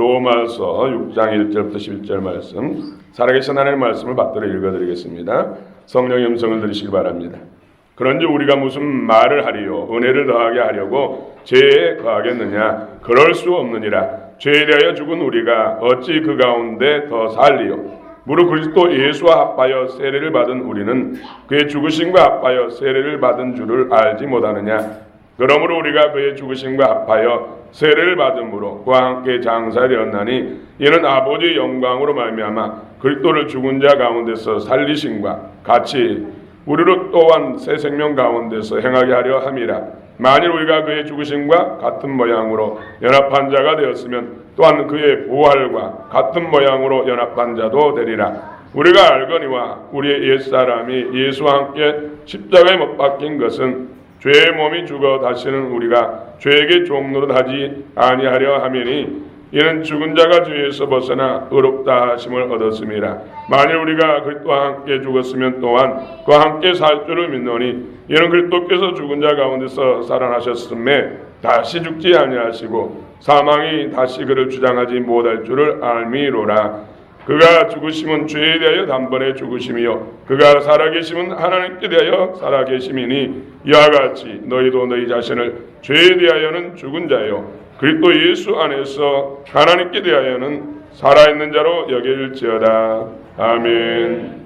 로마서 6장 1절부터 11절 말씀, 살아계신 하나님의 말씀을 받들어 읽어드리겠습니다. 성령의 음성을 들으시기 바랍니다. 그런즉 우리가 무슨 말을 하리요? 은혜를 더하게 하려고 죄에 거하겠느냐? 그럴 수 없느니라. 죄에 대하여 죽은 우리가 어찌 그 가운데 더 살리요? 무릇 그리스도 예수와 합하여 세례를 받은 우리는 그의 죽으심과 합하여 세례를 받은 줄을 알지 못하느냐? 그러므로 우리가 그의 죽으심과 합하여 세례를 받음으로 그와 함께 장사되었나니 이는 아버지의 영광으로 말미암아 그리스도를 죽은 자 가운데서 살리심과 같이 우리로 또한 새 생명 가운데서 행하게 하려 함이라. 만일 우리가 그의 죽으심과 같은 모양으로 연합한 자가 되었으면 또한 그의 부활과 같은 모양으로 연합한 자도 되리라. 우리가 알거니와 우리의 옛사람이 예수와 함께 십자가에 못 박힌 것은 죄의 몸이 죽어 다시는 우리가 죄에게 종노릇 하지 아니하려 함이니 이는 죽은 자가 죄에서 벗어나 의롭다 하심을 얻었음이라. 만일 우리가 그리스도와 함께 죽었으면 또한 그와 함께 살 줄을 믿노니 이는 그리스도께서 죽은 자 가운데서 살아나셨음에 다시 죽지 아니하시고 사망이 다시 그를 주장하지 못할 줄을 알미로라. 그가 죽으심은 죄에 대하여 단번에 죽으심이요 그가 살아계심은 하나님께 대하여 살아계심이니 이와 같이 너희도 너희 자신을 죄에 대하여는 죽은 자요 그리스도 예수 안에서 하나님께 대하여는 살아있는 자로 여길지어다. 아멘.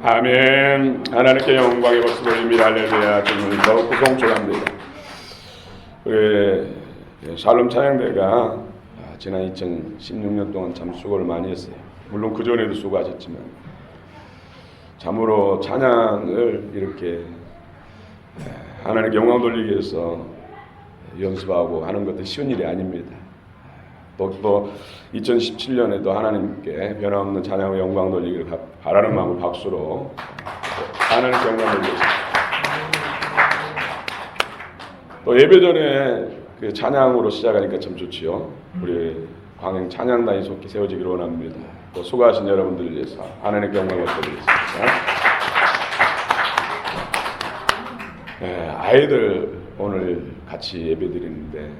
아멘. 하나님께 영광의 박수 돌립니다. 할렐루야. 주님을 더욱 구성초합니다. 우리 샬롬 찬양대가 지난 2016년 동안 참 수고를 많이 했어요. 물론 그전에도 수고하셨지만 참으로 찬양을 이렇게 하나님께 영광 돌리기 위해서 연습하고 하는 것도 쉬운 일이 아닙니다. 또 2017년에도 하나님께 변함없는 찬양과 영광 돌리기를 바라는 마음으로 박수로 하나님께 영광 돌리겠습니다. 또 예배 전에 그 찬양으로 시작하니까 참 좋지요. 우리 광행 찬양단이 속히 세워지기를 원합니다. 또 수고하신 여러분들을 위해서 하나님께 영광을 돌리겠습니다. 아이들 오늘 같이 예배 드리는데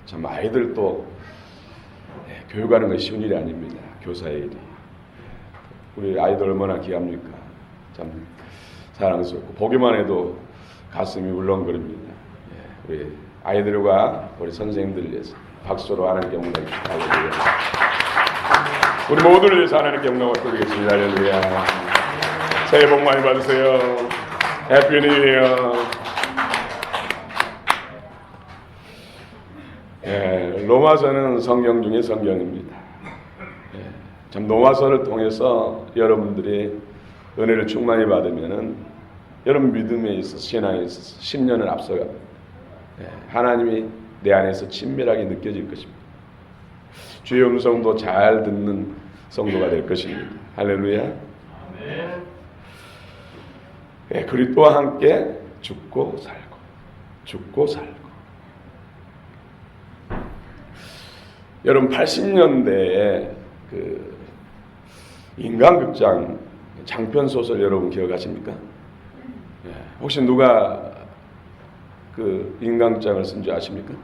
참 아이들 또 교육하는 것이 쉬운 일이 아닙니다. 교사의 일이. 우리 아이들 얼마나 귀합니까? 참 사랑스럽고 보기만 해도 가슴이 울렁거립니다. 예, 우리 아이들과 우리 선생님들 위해서 박수로 하나님께 영광을 드립니다. 우리 모두를 위해서 하나님께 영광을 드리겠습니다. 할렐루야. 새해 복 많이 받으세요. 해피 뉴 이어. 예, 로마서는 성경 중에 성경입니다. 예, 참 로마서를 통해서 여러분들이 은혜를 충만히 받으면은 여러분 믿음에 있어서 신앙에 있어서 10년을 앞서갑니다. 예, 하나님이 내 안에서 친밀하게 느껴질 것입니다. 주의 음성도 잘 듣는 성도가 될 것입니다. 할렐루야. 예, 그리스도와 함께 죽고 살고 죽고 살고. 여러분 80년대에 그 인간극장 장편 소설 여러분 기억하십니까? 예, 혹시 누가 그 인간극장을 쓴 줄 아십니까?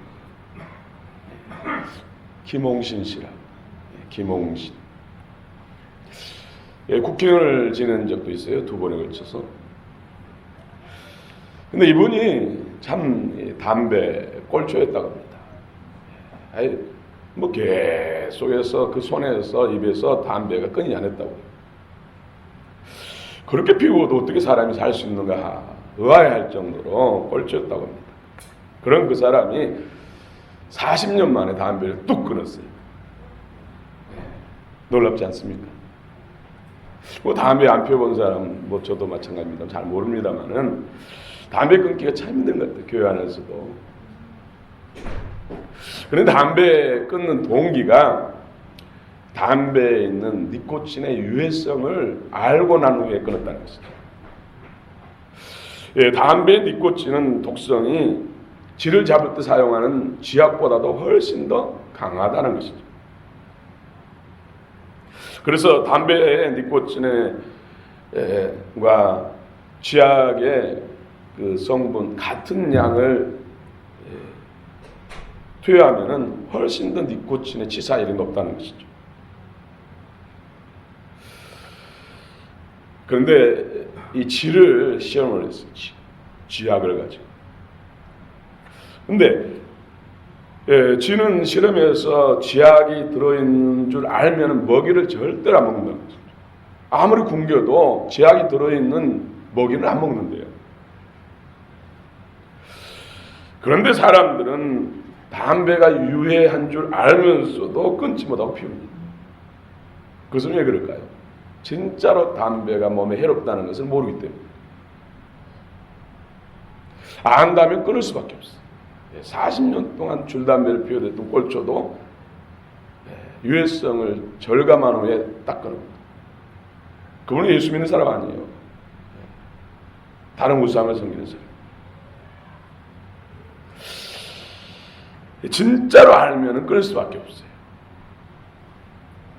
김홍신 씨라. 김홍신. 예, 국회의원을 지낸 적도 있어요. 2번에 걸쳐서. 근데 이분이 참 담배 꼴초였다고 합니다. 아니, 뭐 계속해서 그 손에서 입에서 담배가 끊이지 않았다고. 그렇게 피우고도 어떻게 사람이 살 수 있는가 의아해할 정도로 꼴초였다고 합니다. 그런 그 사람이 40년 만에 담배를 뚝 끊었어요. 놀랍지 않습니까? 뭐 담배 안 피워본 사람, 뭐 저도 마찬가지입니다. 잘 모릅니다만은 담배 끊기가 참 힘든 것 같아요. 교회 안에서도. 그런데 담배 끊는 동기가 담배에 있는 니코틴의 유해성을 알고 난 후에 끊었다는 것이죠. 예, 담배의 니코틴은 독성이 쥐를 잡을 때 사용하는 쥐약보다도 훨씬 더 강하다는 것이죠. 그래서 담배의 니코틴과 쥐약의 그 성분 같은 양을 투여하면은 훨씬 더 니코틴의 치사율이 높다는 것이죠. 그런데 이 쥐를 시험을 했어요. 쥐약을 가지고. 근데 쥐는 실험에서 쥐약이 들어있는 줄 알면 먹이를 절대로 안 먹는다는 거죠. 아무리 굶겨도 쥐약이 들어있는 먹이는 안 먹는데요. 그런데 사람들은 담배가 유해한 줄 알면서도 끊지 못하고 피웁니다. 그것은 왜 그럴까요? 진짜로 담배가 몸에 해롭다는 것을 모르기 때문에. 안다면 끊을 수밖에 없어요. 40년 동안 줄담배를 피워댔던 꼴초도 유해성을 절감한 후에 딱 끊습니다. 그분은 예수 믿는 사람 아니에요. 다른 우상을 섬기는 사람. 진짜로 알면 끊을 수밖에 없어요.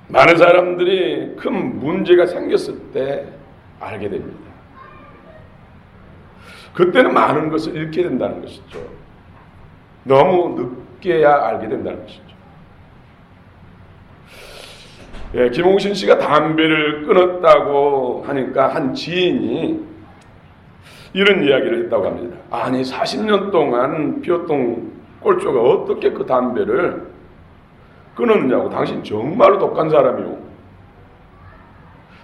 많은 사람들이 큰 문제가 생겼을 때 알게 됩니다. 그때는 많은 것을 잃게 된다는 것이죠. 너무 늦게야 알게 된다는 것이죠. 예, 김홍신 씨가 담배를 끊었다고 하니까 한 지인이 이런 이야기를 했다고 합니다. 아니 40년 동안 피웠던 꼴초가 어떻게 그 담배를 끊었느냐고. 당신 정말로 독한 사람이요.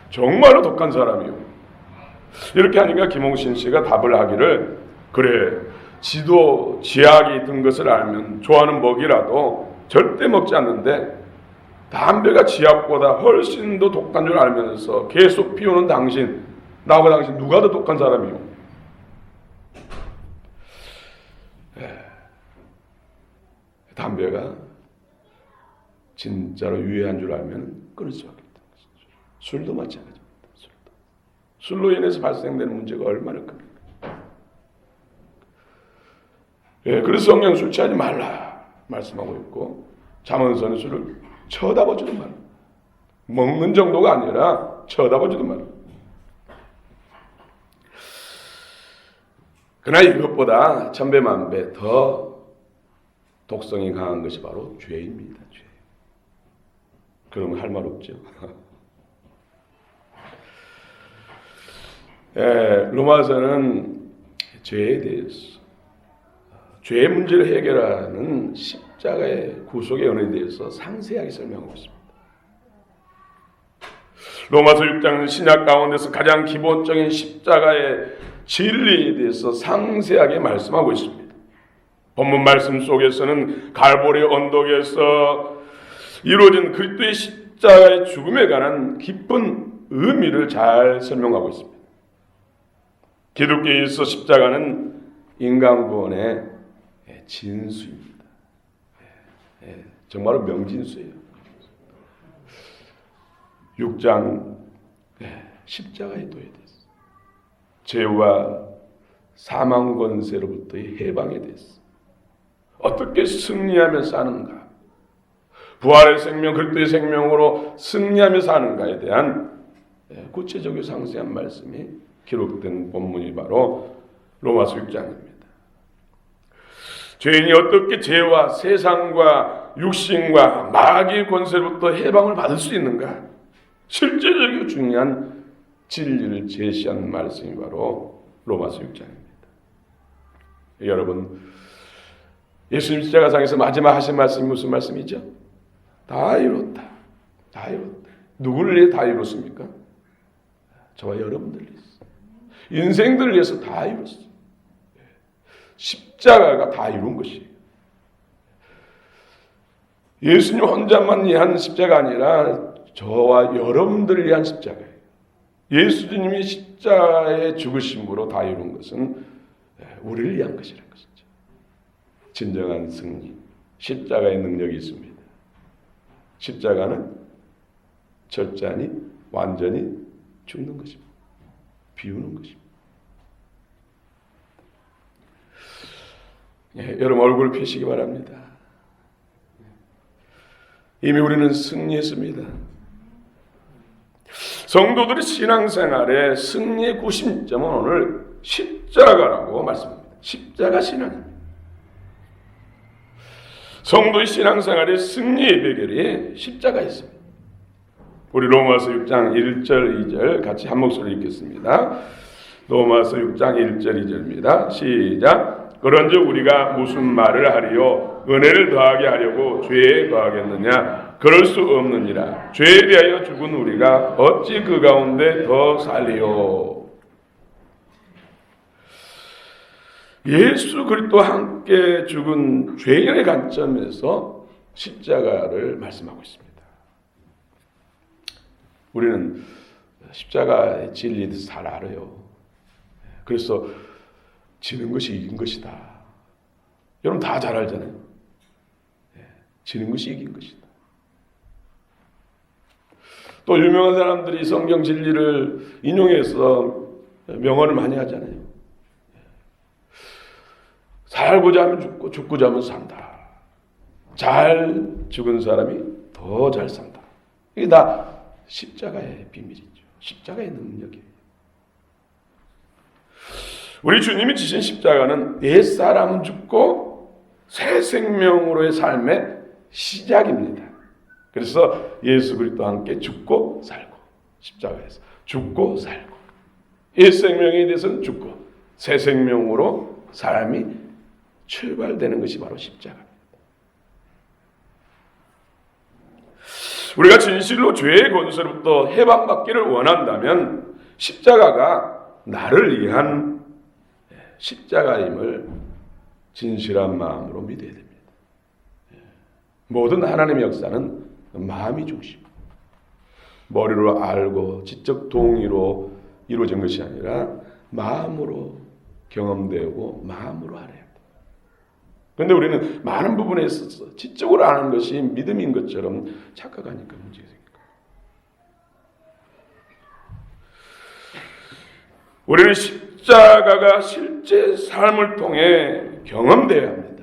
정말로 독한 사람이요. 이렇게 하니까 김홍신 씨가 답을 하기를, 그래, 지도 쥐약이 든 것을 알면 좋아하는 먹이라도 절대 먹지 않는데 담배가 쥐약보다 훨씬 더 독한 줄 알면서 계속 피우는 당신, 나보다 당신 누가 더 독한 사람이요. 담배가 진짜로 유해한 줄 알면 끊을 수밖에 없다는 것이죠. 술도 마찬가지입니다. 술로 인해서 발생되는 문제가 얼마나 큽니까? 예, 그래서 성경 술 취하지 말라 말씀하고 있고, 잠언서는 술을 쳐다보지도 말라. 먹는 정도가 아니라 쳐다보지도 말라. 그러나 이것보다 천배만배 더 독성이 강한 것이 바로 죄입니다. 죄. 그러면 할 말 없죠. 로마서는 죄에 대해서, 죄의 문제를 해결하는 십자가의 구속의 은혜에 대해서 상세하게 설명하고 있습니다. 로마서 6장은 신약 가운데서 가장 기본적인 십자가의 진리에 대해서 상세하게 말씀하고 있습니다. 본문 말씀 속에서는 갈보리 언덕에서 이루어진 그리스도의 십자가의 죽음에 관한 깊은 의미를 잘 설명하고 있습니다. 기독교에 있어 십자가는 인간 구원의 진수입니다. 정말로 명진수예요. 6장 십자가에 도에 됐어. 죄와 사망 권세로부터의 해방에 됐어. 어떻게 승리하며 사는가? 부활의 생명, 그리스도의 생명으로 승리하며 사는가에 대한 구체적이고 상세한 말씀이 기록된 본문이 바로 로마서 6장입니다. 죄인이 어떻게 죄와 세상과 육신과 마귀의 권세로부터 해방을 받을 수 있는가? 실제적이고 중요한 진리를 제시한 말씀이 바로 로마서 6장입니다. 여러분, 예수님 십자가상에서 마지막 하신 말씀이 무슨 말씀이죠? 다 이뤘다. 다 이뤘다. 누구를 위해 다 이뤘습니까? 저와 여러분들을 위해서. 인생들을 위해서 다 이뤘어. 십자가가 다 이룬 것이에요. 예수님 혼자만 위한 십자가 아니라 저와 여러분들을 위한 십자가예요. 예수님이 십자가의 죽으심으로 다 이룬 것은 우리를 위한 것이라는 것이죠. 진정한 승리, 십자가의 능력이 있습니다. 십자가는 절단이 완전히 죽는 것입니다. 비우는 것입니다. 여러분 얼굴을 펴시기 바랍니다. 이미 우리는 승리했습니다. 성도들의 신앙생활의 승리의 구심점은 오늘 십자가라고 말씀합니다. 십자가 신앙입니다. 성도의 신앙생활의 승리의 비결이 십자가에 있습니다. 우리 로마서 6장 1절 2절 같이 한 목소리 읽겠습니다. 로마서 6장 1절 2절입니다. 시작. 그런즉 우리가 무슨 말을 하리요? 은혜를 더하게 하려고 죄에 더하겠느냐? 그럴 수 없느니라. 죄에 대하여 죽은 우리가 어찌 그 가운데 더 살리요? 예수 그리스도와 함께 죽은 죄인의 관점에서 십자가를 말씀하고 있습니다. 우리는 십자가의 진리에 대해서 잘 알아요. 그래서 지는 것이 이긴 것이다. 여러분 다 잘 알잖아요. 지는 것이 이긴 것이다. 또 유명한 사람들이 성경 진리를 인용해서 명언을 많이 하잖아요. 살고자 하면 죽고 죽고자 하면 산다. 잘 죽은 사람이 더 잘 산다. 이게 다 십자가의 비밀이죠. 십자가의 능력이에요. 우리 주님이 지신 십자가는 옛사람 죽고 새 생명으로의 삶의 시작입니다. 그래서 예수 그리스도와 함께 죽고 살고, 십자가에서 죽고 살고, 옛 생명에 대해서는 죽고 새 생명으로 사람이 출발되는 것이 바로 십자가입니다. 우리가 진실로 죄의 권세로부터 해방받기를 원한다면 십자가가 나를 위한 십자가임을 진실한 마음으로 믿어야 됩니다. 모든 하나님의 역사는 마음이 중심. 머리로 알고 지적 동의로 이루어진 것이 아니라 마음으로 경험되고 마음으로 알아야 합니다. 그런데 우리는 많은 부분에 있어서 지적으로 아는 것이 믿음인 것처럼 착각하니까 문제가 생깁니다. 우리는 십자가가 실제 삶을 통해 경험되어야 합니다.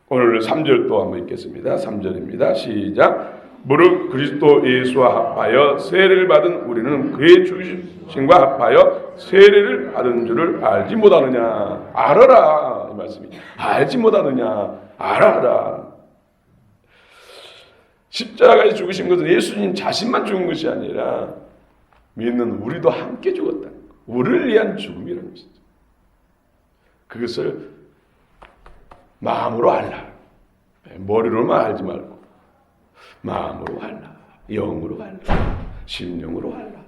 오늘 3절 또 한번 읽겠습니다. 3절입니다. 시작. 무릇 그리스도 예수와 합하여 세례를 받은 우리는 그의 죽으심과 합하여 세례를 받은 줄을 알지 못하느냐. 알아라. 이 말씀이 알지 못하느냐. 알아라. 십자가에 죽으신 것은 예수님 자신만 죽은 것이 아니라 믿는 우리도 함께 죽었다. 우리를 위한 죽음이라는 것이죠. 그것을 마음으로 알라. 머리로만 알지 말고 마음으로 알라. 영으로 알라. 심령으로 알라.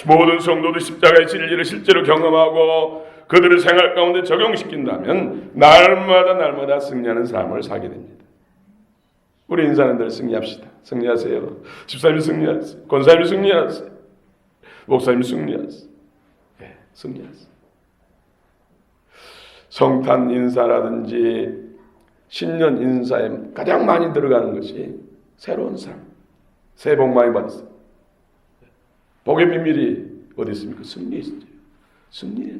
모든 성도도 십자가의 진리를 실제로 경험하고 그들의 생활 가운데 적용시킨다면 날마다 승리하는 삶을 살게 됩니다. 우리 인사는들 승리합시다. 승리하세요. 집사님이 승리하세요. 권사님이 승리하세요. 목사님이 승리하세요. 네, 승리하세요. 성탄 인사라든지 신년 인사에 가장 많이 들어가는 것이 새로운 삶, 새해 복 많이 받으세요. 복의 비밀이 어디 있습니까? 승리에 있어요. 승리에.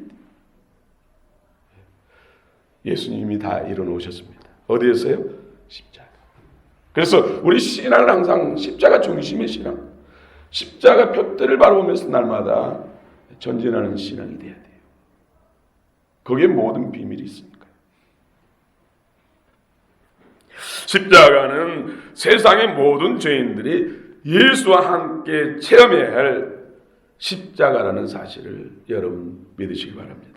예수님이 다 이뤄놓으셨습니다. 어디에서요? 십자가. 그래서 우리 신앙은 항상 십자가 중심의 신앙, 십자가 표대를 바라보면서 날마다 전진하는 신앙이 돼야 돼요. 거기에 모든 비밀이 있으니까요. 십자가는 세상의 모든 죄인들이 예수와 함께 체험해야 할 십자가라는 사실을 여러분 믿으시기 바랍니다.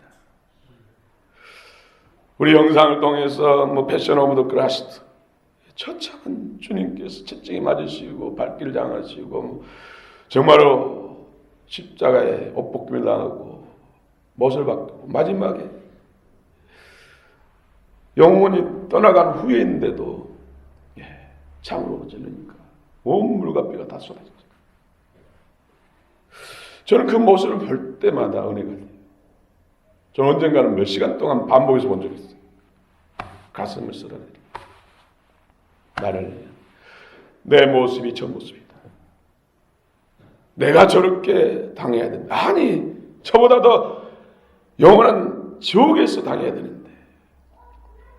우리 영상을 통해서 패션 오브 더 크라이스트, 처참한 주님께서 채찍에 맞으시고 발길 당하시고 정말로 십자가에 옷벗김을 당하고 못을 박고 마지막에 영혼이 떠나간 후에인데도 창으로 찔르니까 온 물과 뼈가 다 쏟아졌어요. 저는 그 모습을 볼 때마다 은혜가 돼요. 저는 언젠가는 몇 시간 동안 반복해서 본 적이 있어요. 가슴을 쓸어내리고 나를 위한 내 모습이 저 모습이다. 내가 저렇게 당해야 된다. 아니, 저보다 더 영원한 지옥에서 당해야 되는데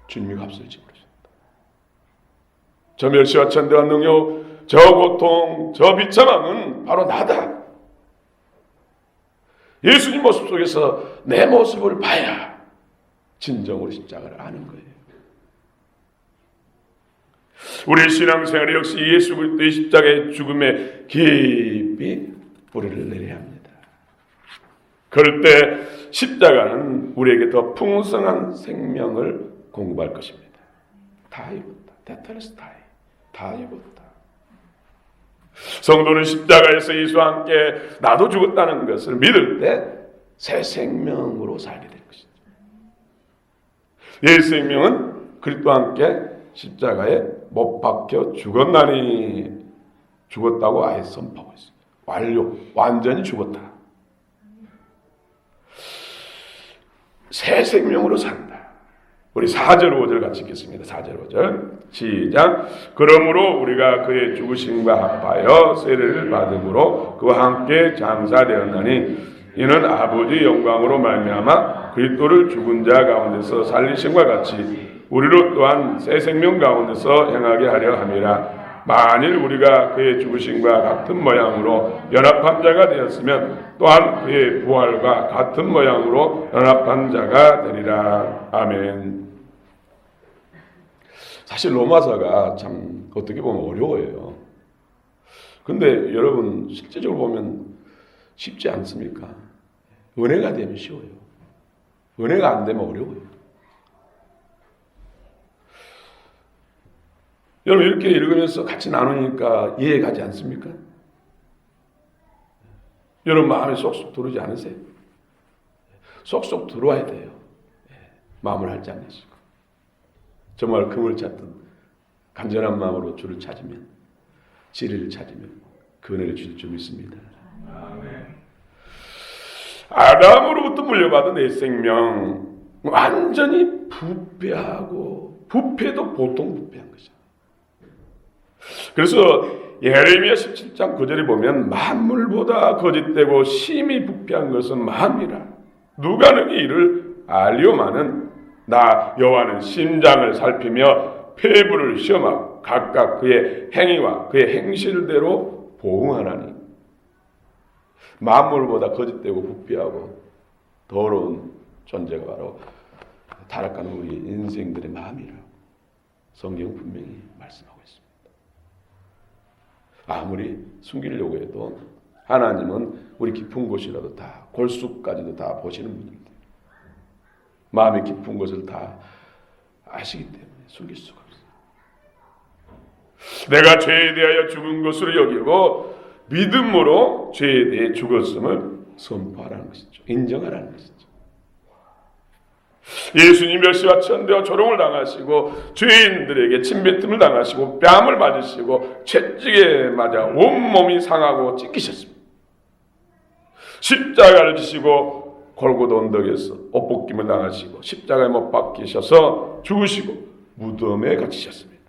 주님이 값을 지불하셨다. 저 멸시와 천대와 능욕, 저 고통, 저 비참함은 바로 나다. 예수님 모습 속에서 내 모습을 봐야 진정으로 십자가를 아는 거예요. 우리의 신앙생활 역시 예수 그리스도의 십자가의 죽음에 깊이 뿌리를 내려야 합니다. 그럴 때 십자가는 우리에게 더 풍성한 생명을 공급할 것입니다. 다 이뤘다. 테텔레스타이. 다 이뤘다. 성도는 십자가에서 예수와 함께 나도 죽었다는 것을 믿을 때 새 생명으로 살게 될 것입니다. 옛 생명은 그리스도와 함께 십자가에 못 박혀 죽었나니, 죽었다고 아예 선포하고 있습니다. 완료, 완전히 죽었다. 새 생명으로 산다. 우리 4절 5절 같이 읽겠습니다. 4절 5절 시작. 그러므로 우리가 그의 죽으심과 합하여 세례를 받음으로 그와 함께 장사되었나니 이는 아버지 영광으로 말미암아 그리스도를 죽은 자 가운데서 살리심과 같이 우리로 또한 새 생명 가운데서 행하게 하려 함이라. 만일 우리가 그의 죽으심과 같은 모양으로 연합한 자가 되었으면 또한 그의 부활과 같은 모양으로 연합한 자가 되리라. 아멘. 사실 로마서가 참 어떻게 보면 어려워요. 근데 여러분 실제적으로 보면 쉽지 않습니까? 은혜가 되면 쉬워요. 은혜가 안 되면 어려워요. 여러분 이렇게 읽으면서 같이 나누니까 이해가지 않습니까? 여러분 마음에 쏙쏙 들어오지 않으세요? 쏙쏙 들어와야 돼요. 마음을 할지 안 내시고 정말 금을 찾듯 간절한 마음으로 주를 찾으면, 진리를 찾으면 그 은혜를 주실 줄 믿습니다. 아멘. 아담으로부터 물려받은 내 생명 완전히 부패하고, 부패도 보통 부패한 것이야. 그래서 예레미야 17장 9절에 보면 만물보다 거짓되고 심히 부패한 것은 마음이라. 누가 능히 이를 알리오마는 나 여호와는 심장을 살피며 폐부를 시험하고 각각 그의 행위와 그의 행실대로 보응하나니. 만물보다 거짓되고 부패하고 더러운 존재가 바로 타락하는 우리 인생들의 마음이라고 성경은 분명히 말씀하고 있습니다. 아무리 숨기려고 해도 하나님은 우리 깊은 곳이라도 다, 골수까지도 다 보시는 분입니다. 마음의 깊은 것을 다 아시기 때문에 숨길 수가 없어요. 내가 죄에 대하여 죽은 것으로 여기고 믿음으로 죄에 대해 죽었음을 선포하라는 것이죠. 인정하라는 것이죠. 예수님 멸시와 천대와 조롱을 당하시고 죄인들에게 침뱉음을 당하시고 뺨을 맞으시고 채찍에 맞아 온몸이 상하고 찢기셨습니다. 십자가를 지시고 골고다 언덕에서 옷벗김을 당하시고 십자가에 못 박히셔서 죽으시고 무덤에 갇히셨습니다.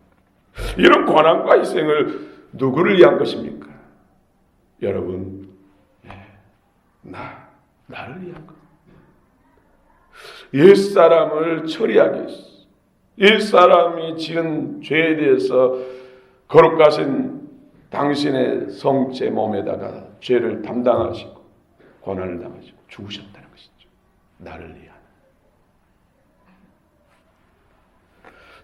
이런 고난과 희생을 누구를 위한 것입니까? 여러분, 나를 위한 것. 옛사람을 처리하기 위해서, 옛사람이 지은 죄에 대해서 거룩하신 당신의 성체 몸에다가 죄를 담당하시고 고난을 당하시고 죽으셨다는 것이죠. 나를 위한.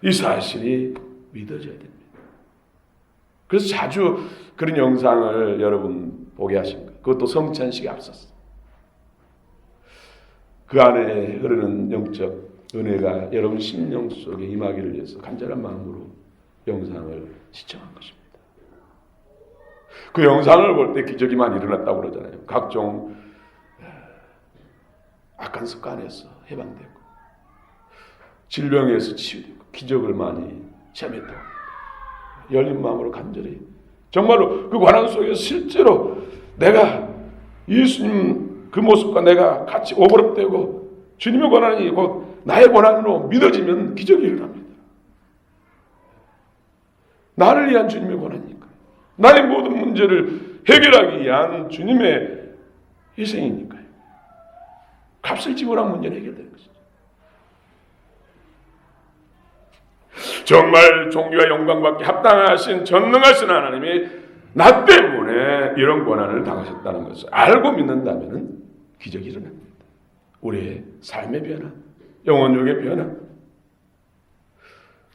이 사실이 믿어져야 됩니다. 그래서 자주 그런 영상을 여러분 보게 하신 거예요. 그것도 성찬식에 앞섰어. 그 안에 흐르는 영적 은혜가 여러분 심령 속에 임하기를 위해서 간절한 마음으로 영상을 시청한 것입니다. 그 영상을 볼 때 기적이 많이 일어났다고 그러잖아요. 각종 악한 습관에서 해방되고 질병에서 치유되고 기적을 많이 체험했다고 열린 마음으로 간절히 정말로 그 고난 속에서 실제로 내가 예수님 그 모습과 내가 같이 오버랩되고 주님의 고난이 곧 나의 고난으로 믿어지면 기적이 일어납니다. 나를 위한 주님의 고난이니까. 나의 모든 문제를 해결하기 위한 주님의 희생이니까요. 값을 지불한 문제는 해결되는 것이죠. 정말 존귀와 영광받기 합당하신 전능하신 하나님이 나 때문에 이런 고난을 당하셨다는 것을 알고 믿는다면 기적이 일어납니다. 우리의 삶의 변화, 영혼력의 변화,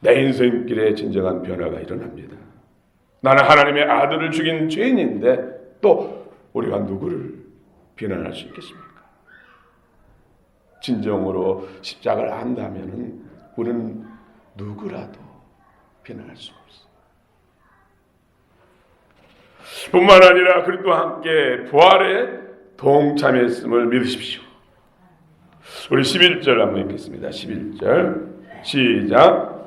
내 인생길에 진정한 변화가 일어납니다. 나는 하나님의 아들을 죽인 죄인인데 또 우리가 누구를 비난할 수 있겠습니까? 진정으로 십자가를 안다면 우리는 누구라도 비난할 수 없어요. 뿐만 아니라 그리스도와 함께 부활에 동참했음을 믿으십시오. 우리 11절 한번 읽겠습니다. 11절 시작.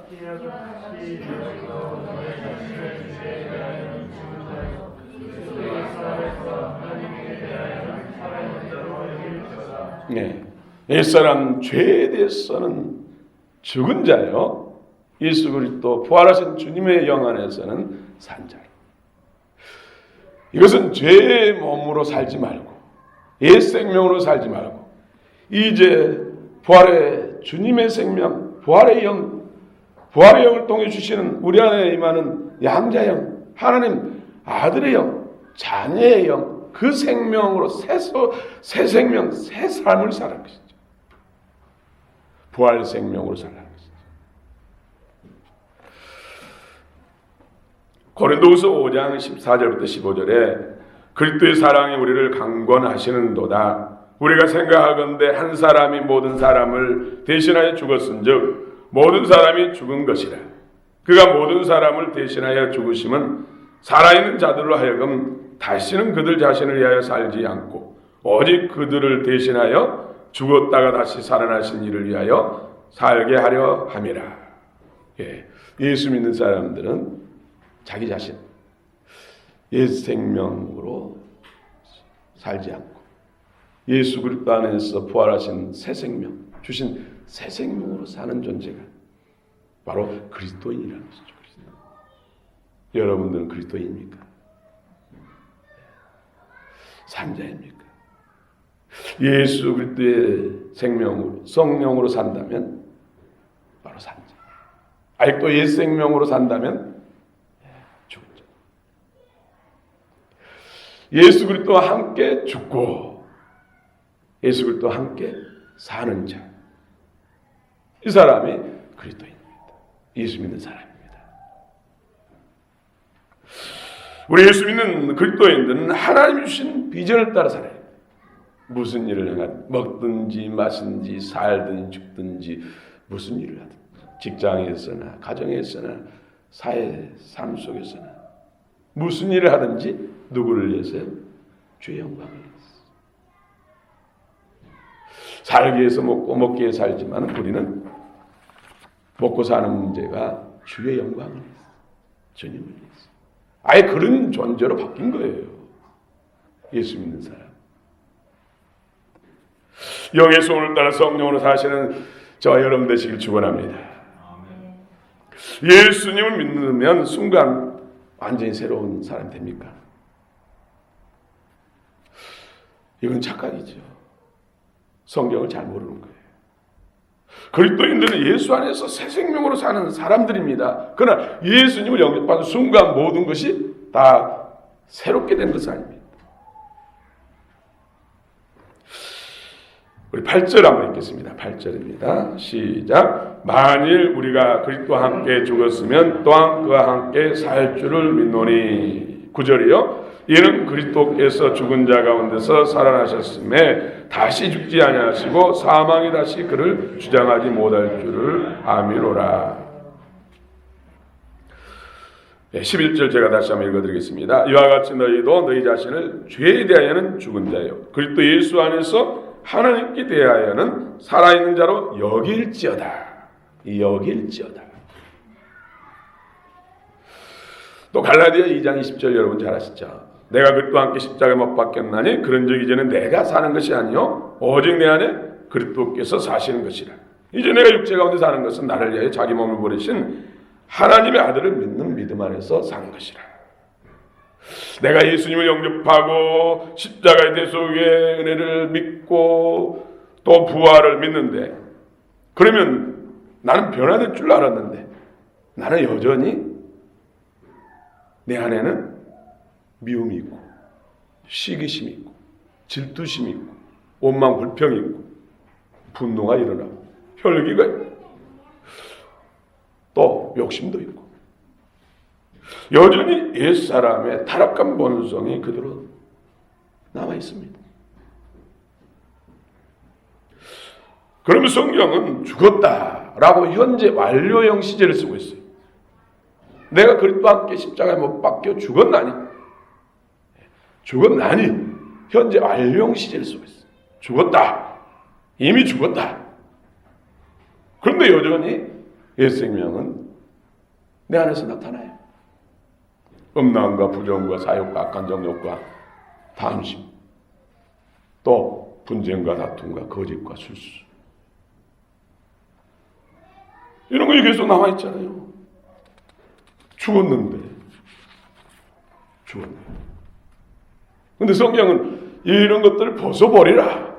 네, 옛사람 죄에 대해서는 죽은 자요, 예수 그리스도 부활하신 주님의 영 안에서는 산 자요. 이것은 죄의 몸으로 살지 말고 옛 생명으로 살지 말고 이제 부활의 주님의 생명, 부활의 영을 통해 주시는 우리 안에 임하는 양자의 영, 하나님 아들의 영, 자녀의 영, 그 생명으로 새 생명, 새 삶을 살아가는 것이죠. 부활 생명으로 살아가는 것이죠. 고린도후서 5장 14절부터 15절에 그리스도의 사랑이 우리를 강권하시는도다. 우리가 생각하건대 한 사람이 모든 사람을 대신하여 죽었은즉 모든 사람이 죽은 것이라. 그가 모든 사람을 대신하여 죽으심은 살아있는 자들로 하여금 다시는 그들 자신을 위하여 살지 않고 오직 그들을 대신하여 죽었다가 다시 살아나신 이를 위하여 살게 하려 함이라. 예수 믿는 사람들은 자기 자신 옛 생명으로 살지 않고 예수 그리스도 안에서 부활하신 새 생명, 주신 새 생명으로 사는 존재가 바로 그리스도인이라는 것이죠. 여러분들은 그리스도인입니까? 산자입니까? 예수 그리스도의 생명으로, 성령으로 산다면 바로 산자. 아직도 옛 생명으로 산다면 죽은 자. 예수 그리스도와 함께 죽고 예수 그리스도와 함께 사는 자. 이 사람이 그리스도인입니다. 예수 믿는 사람입니다. 우리 예수 믿는 그리스도인들은 하나님이 주신 비전을 따라 살아요. 무슨 일을 행하든, 먹든지 마시든지 살든지 죽든지 무슨 일을 하든, 직장에서나 가정에서나 사회 삶 속에서나 무슨 일을 하든지 누구를 위해서요? 주의 영광을 위해서. 살기 위해서 먹고 먹기 위해서 살지만 우리는 먹고 사는 문제가 주의 영광을 위해서, 주님을 위해서. 아예 그런 존재로 바뀐 거예요. 예수 믿는 사람. 영의 소원을 따라 성령으로 사시는 저와 여러분 되시길 축원합니다. 예수님을 믿으면 순간 완전히 새로운 사람이 됩니까? 이건 착각이죠. 성경을 잘 모르는 거예요. 그리스도인들은 예수 안에서 새 생명으로 사는 사람들입니다. 그러나 예수님을 영접하는 순간 모든 것이 다 새롭게 된 것은 아닙니다. 우리 8절 한번 읽겠습니다. 8절입니다. 시작. 만일 우리가 그리스도와 함께 죽었으면 또한 그와 함께 살 줄을 믿노니. 9절이요. 이는 그리스도께서 죽은 자 가운데서 살아나셨음에 다시 죽지 아니하시고 사망이 다시 그를 주장하지 못할 줄을 아미노라. 11절 제가 다시 한번 읽어드리겠습니다. 이와 같이 너희도 너희 자신을 죄에 대하여는 죽은 자요 그리스도 예수 안에서 하나님께 대하여는 살아있는 자로 여길지어다. 여길지어다. 또 갈라디아 2장 20절 여러분 잘 아시죠? 내가 그리스도와 함께 십자가에 못 박혔나니 그런즉 이제는 내가 사는 것이 아니요 오직 내 안에 그리스도께서 사시는 것이라. 이제 내가 육체 가운데 사는 것은 나를 위하여 자기 몸을 버리신 하나님의 아들을 믿는 믿음 안에서 사는 것이라. 내가 예수님을 영접하고 십자가의 대속의 은혜를 믿고 또 부활을 믿는데, 그러면 나는 변화될 줄 알았는데 나는 여전히 내 안에는 미움이 있고 시기심이 있고 질투심이 있고 원망 불평이 있고 분노가 일어나고 혈기가 있고 또 욕심도 있고 여전히 옛사람의 타락한 본성이 그대로 남아 있습니다. 그러면 성경은 죽었다라고 현재 완료형 시제를 쓰고 있어요. 내가 그리스도와 함께 십자가에 못 박혀 죽었나니 현재 완료형 시제를 쓰고 있어요. 죽었다. 이미 죽었다. 그런데 여전히 옛 생명은 내 안에서 나타나요. 음란과 부정과 사욕과 악한 정욕과 탐심, 또 분쟁과 다툼과 거짓과 술수, 이런 거 계속 남아있잖아요. 죽었는데. 근데 성경은 이런 것들을 벗어버리라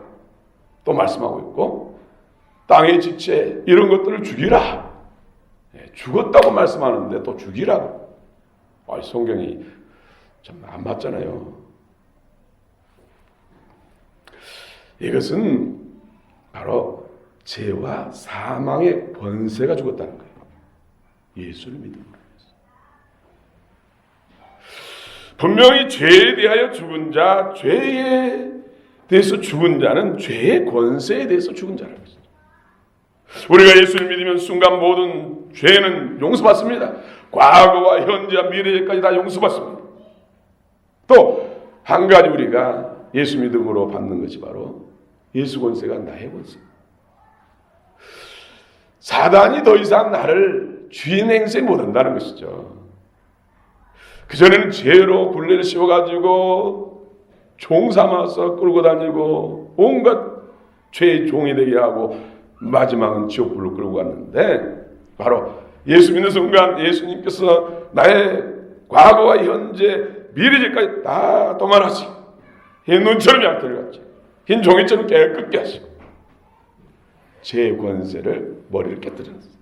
또 말씀하고 있고, 땅의 지체 이런 것들을 죽이라. 죽었다고 말씀하는데 또 죽이라고. 성경이 참 안 맞잖아요. 이것은 바로 죄와 사망의 권세가 죽었다는 거예요. 예수를 믿음으로 해서. 분명히 죄에 대하여 죽은 자, 죄에 대해서 죽은 자는 죄의 권세에 대해서 죽은 자라는 것이죠. 우리가 예수를 믿으면 순간 모든 죄는 용서받습니다. 과거와 현재와 미래까지 다 용서받습니다. 또 한 가지 우리가 예수 믿음으로 받는 것이 바로 예수 권세가 나의 권세입니다. 사단이 더 이상 나를 주인 행세 못한다는 것이죠. 그전에는 죄로 굴레를 씌워가지고 종 삼아서 끌고 다니고 온갖 죄의 종이 되게 하고 마지막은 지옥불로 끌고 갔는데, 바로 예수 믿는 순간 예수님께서 나의 과거와 현재 미래까지 다 도말하시고 흰 눈처럼 양털을 같이 흰 종이처럼 깨끗게 하시고 죄의 권세를 머리를 깨뜨렸어요.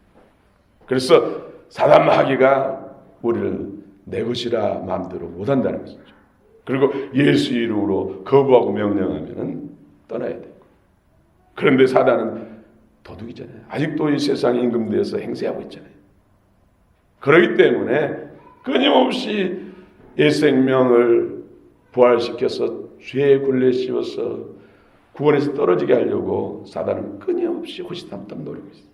그래서 사단 마귀가 우리를 내 것이라 마음대로 못한다는 것이죠. 그리고 예수 이름으로 거부하고 명령하면 떠나야 되고. 그런데 사단은 도둑이잖아요. 아직도 이 세상 임금대에서 행세하고 있잖아요. 그렇기 때문에 끊임없이 옛 생명을 부활시켜서 죄의 굴레에 씌워서 구원에서 떨어지게 하려고 사단은 끊임없이 호시탐탐 노리고 있어요.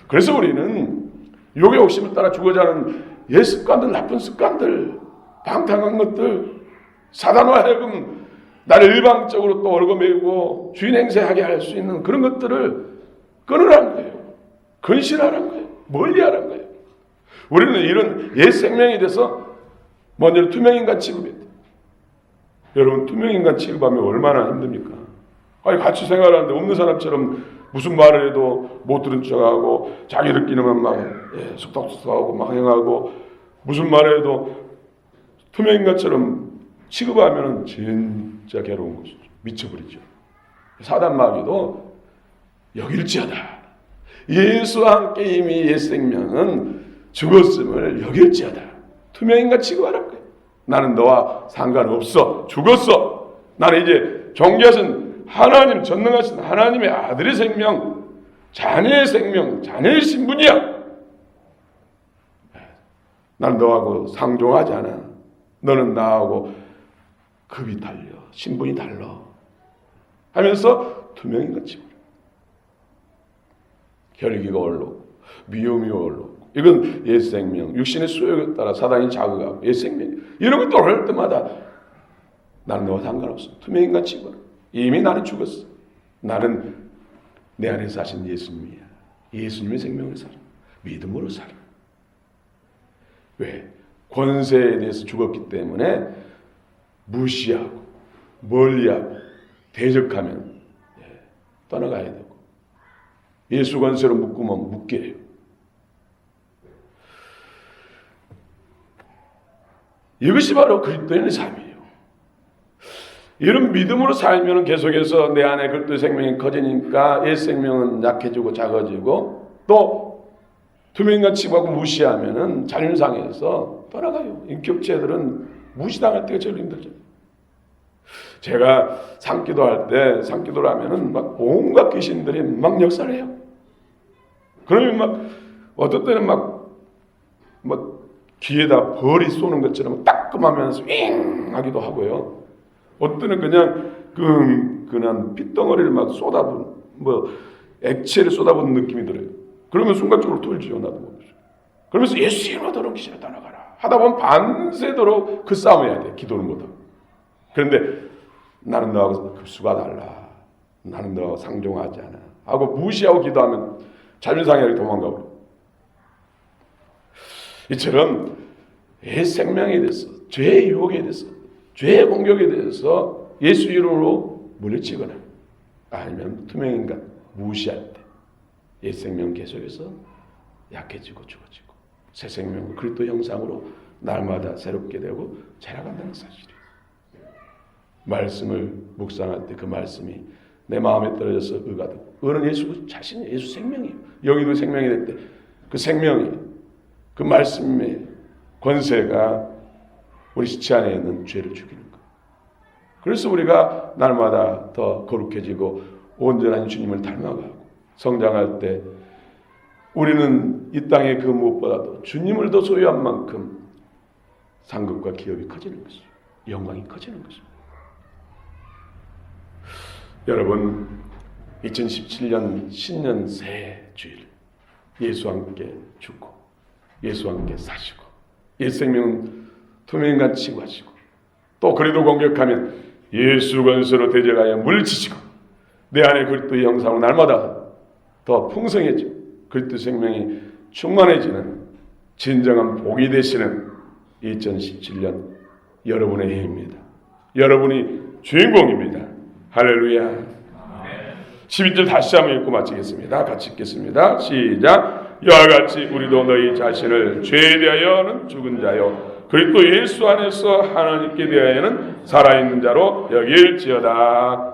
그래서 우리는 욕의 욕심을 따라 죽어자 하는 옛 습관들, 나쁜 습관들, 방탕한 것들, 사단과 하여금 나를 일방적으로 또 얽어매고 주인 행세하게 할 수 있는 그런 것들을 끊으라는 거예요. 근신하라는 거예요. 멀리하라는 거예요. 우리는 이런 옛 생명에 대해서 먼저 투명인간 취급해야 돼요. 여러분, 투명인간 취급하면 얼마나 힘듭니까? 아니, 같이 생활하는데 없는 사람처럼 무슨 말을 해도 못 들은 척하고 자기들끼리만 막 속닥속닥하고 막 행하고 무슨 말을 해도 투명인간처럼 취급하면 진짜 괴로운 것이죠. 미쳐버리죠. 사단 마귀도 여길지어다. 예수와 함께 이미 옛 생명은 죽었음을 여길지어다. 투명인간 취급하라는 거예요. 나는 너와 상관없어. 죽었어. 나는 이제 존귀하신 하나님, 전능하신 하나님의 아들의 생명, 자녀의 생명, 자녀의 신분이야. 나는 너하고 상종하지 않아. 너는 나하고 급이 달려. 신분이 달라. 하면서 투명인간 취급. 혈기가 올라오고 미움이 올라오고 이건 옛 생명, 육신의 수욕에 따라 사단이 자극하고 옛 생명 이런 것도 올라올 때마다 나는 너와 상관없어. 투명인간 취급하라. 이미 나는 죽었어. 나는 내 안에 사신 예수님이야. 예수님의 생명을 살아. 믿음으로 살아. 왜? 권세에 대해서 죽었기 때문에 무시하고 멀리하고 대적하면 떠나가야 되고 예수 권세로 묶으면 묶게 해요. 이것이 바로 그리스도인의 삶이에요. 이런 믿음으로 살면 계속해서 내 안에 그리스도의 생명이 커지니까 옛 생명은 약해지고 작아지고 또 투명인간 취급하고 무시하면은 자존심 상해서 떠나가요. 인격체들은 무시당할 때가 제일 힘들죠. 제가 산기도할 때 산기도를 하면은 막 온갖 귀신들이 막 역사를 해요. 그러면 막 어떤 때는 막 귀에다 벌이 쏘는 것처럼 따끔하면서 윙 하기도 하고요. 어떤 때는 그냥 핏덩어리를 막 쏟아부은 액체를 쏟아부은 느낌이 들어요. 그러면 순간적으로 돌지요. 나도 모르죠. 그러면서 예수 이름으로 더러운 귀신을 떠나가라 하다 보면 밤새도록 그 싸움 해야 돼. 기도는 못하고. 그런데 나는 너하고 급수가 달라. 나는 너하고 상종하지 않아. 하고 무시하고 기도하면 자존상하게 도망가버려. 이처럼 옛 생명에 대해서, 죄의 유혹에 대해서, 죄의 공격에 대해서 예수 이름으로 물리치거나 아니면 투명인간 무시할 때 옛 생명 계속해서 약해지고 죽어지고 새 생명 그리스도 형상으로 날마다 새롭게 되고 자라간다는 사실이에요. 말씀을 묵상할 때 그 말씀이 내 마음에 떨어져서 의가 되고 의는 예수 자신이 예수 생명이에요. 여기도 생명이 될 때 그 생명이 그 말씀의 권세가 우리 시체 안에 있는 죄를 죽이는 거예요. 그래서 우리가 날마다 더 거룩해지고 온전한 주님을 닮아가고 성장할 때 우리는 이 땅의 그 무엇보다도 주님을 더 소유한 만큼 상급과 기업이 커지는 것이죠. 영광이 커지는 것입니다. 여러분 2017년 신년 새 주일 예수와 함께 죽고 예수와 함께 사시고 옛 생명은 투명인간 취급하시고 또 그리도 공격하면 예수 권세로 대적하여 물리치시고 내 안에 그리스도의 형상으로 날마다 더 풍성해지고 그리스도 생명이 충만해지는 진정한 복이 되시는 2017년 여러분의 해입니다. 여러분이 주인공입니다. 할렐루야. 12절 다시 한번 읽고 마치겠습니다. 같이 읽겠습니다. 시작. 이와 같이 우리도 너희 자신을 죄에 대하여는 죽은 자요 그리스도 예수 안에서 하나님께 대하여는 살아있는 자로 여길지어다.